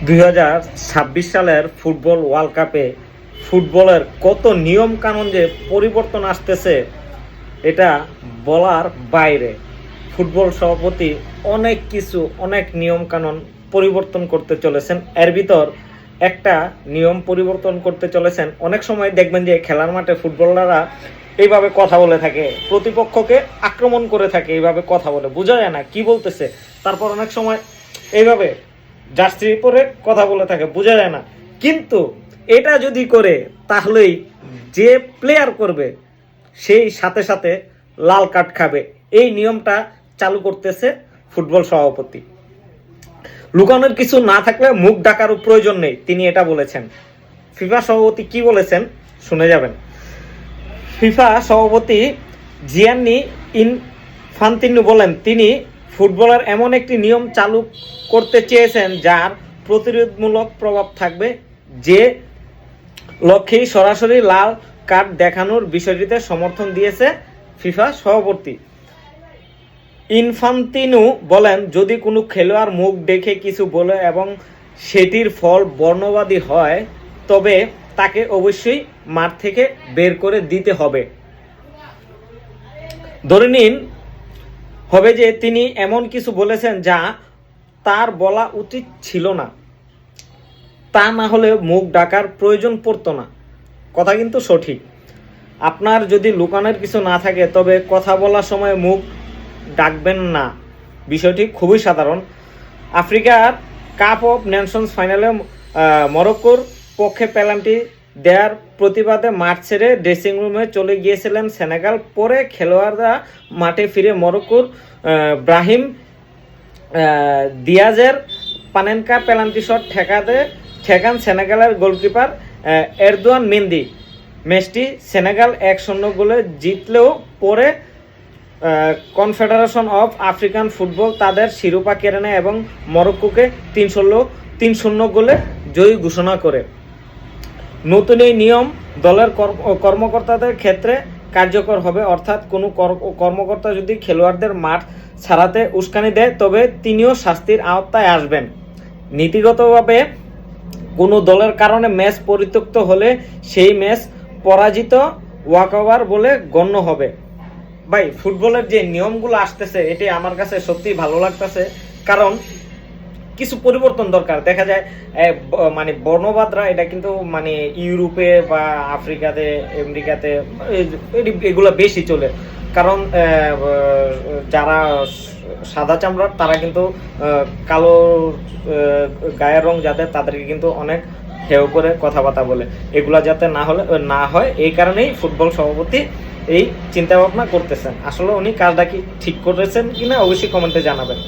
2026 সালের football world কাপে ফুটবলের কত নিয়ম কানুন যে পরিবর্তন আসতেছে এটা বলার বাইরে। ফুটবল সভাপতি অনেক নিয়ম কানুন পরিবর্তন করতে চলেছেন। এর ভিতর একটা নিয়ম পরিবর্তন করতে চলেছেন। অনেক সময় দেখবেন যে খেলার মাঠে ফুটবলাররা এইভাবে কথা বলে থাকে, প্রতিপক্ষকে আক্রমণ করে থাকে, এইভাবে কথা বলে, বোঝা যায় না কি বলতেছে। তারপর অনেক সময় এইভাবে জার্সি পরে কথা বলে থাকে, বোঝা যায় না। কিন্তু এটা যদি করে তাহলেই যে প্লেয়ার করবে সেই সাথে সাথে লাল কার্ড খাবে। এই নিয়মটা চালু করতেছে ফুটবল সভাপতি। লুকানোর কিছু না থাকলে মুখ ঢাকারও প্রয়োজন নেই, তিনি এটা বলেছেন। ফিফা সভাপতি কি বলেছেন শুনে যাবেন। ফিফা সভাপতি জিয়ান্নি ইনফান্তিনো বলেন, তিনি ফুটবলের এমন একটি নিয়ম চালু করতে চেয়েছেন যার প্রতিরোধমূলক প্রভাব থাকবে, যে লক্ষ্যেই সরাসরি লাল কার্ড দেখানোর বিষয়টিতে সমর্থন দিয়েছে ফিফা সভাপতি। ইনফান্তিনো বলেন, যদি কোনো খেলোয়াড় মুখ দেখে কিছু বলে এবং সেটির ফল বর্ণবাদী হয় তবে তাকে অবশ্যই মাঠ থেকে বের করে দিতে হবে। ধরে নিন হবে যে তিনি এমন কিছু বলেছেন যা তার বলা উচিত ছিল না, তা না হলে মুখ ঢাকার প্রয়োজন পড়তো না। কথা কিন্তু সঠিক। আপনার যদি লুকানোর কিছু না থাকে তবে কথা বলার সময় মুখ ডাকবেন না, বিষয়টি খুবই সাধারণ। আফ্রিকার কাপ অফ নেশনস ফাইনালে মরক্কোর পক্ষে পেনাল্টি দেওয়ার প্রতিবাদে মাঠ ছেড়ে ড্রেসিং রুমে চলে গিয়েছিলেন সেনেগাল। পরে খেলোয়াড়রা মাঠে ফিরে মরক্কোর ব্রাহিম দিয়াজের পানেনকা পেনাল্টি শট ঠেকান সেনেগালের গোলকিপার এরদোয়ান মেন্দি। ম্যাচটি সেনেগাল 1-0 গোলে জিতলেও পরে কনফেডারেশন অফ আফ্রিকান ফুটবল তাদের শিরোপা কেড়ে নেয় এবং মরক্কোকে 3-0 গোলে জয়ী ঘোষণা করে। নতুন এই নিয়ম দলের কর্মকর্তাদের ক্ষেত্রে কার্যকর হবে, অর্থাৎ কোনো কর্মকর্তা যদি খেলোয়াড়দের মাঠ ছাড়াতে উস্কানি দেয় তবে তিনিও শাস্তির আওতায় আসবেন। নীতিগতভাবে কোনো দলের কারণে ম্যাচ পরিত্যক্ত হলে সেই ম্যাচ পরাজিত ওয়াকওভার বলে গণ্য হবে। ভাই, ফুটবলের যে নিয়মগুলো আসতেছে এটি আমার কাছে সত্যি ভালো লাগতেছে, কারণ কিছু পরিবর্তন দরকার। দেখা যায় মানে বর্ণবাদরা এটা কিন্তু মানে ইউরোপে বা আফ্রিকাতে আমেরিকাতে এগুলো বেশি চলে, কারণ যারা সাদা চামড়ার তারা কিন্তু কালো গায়ের রং যাদের তাদেরকে কিন্তু অনেক হেয় করে কথাবার্তা বলে। এগুলা যাতে না হয় এই কারণেই ফুটবল সভাপতি এই চিন্তা ভাবনা করতেছেন। আসলে উনি কাজটা কি ঠিক করেছেন কিনা অবশ্যই কমেন্টে জানাবেন।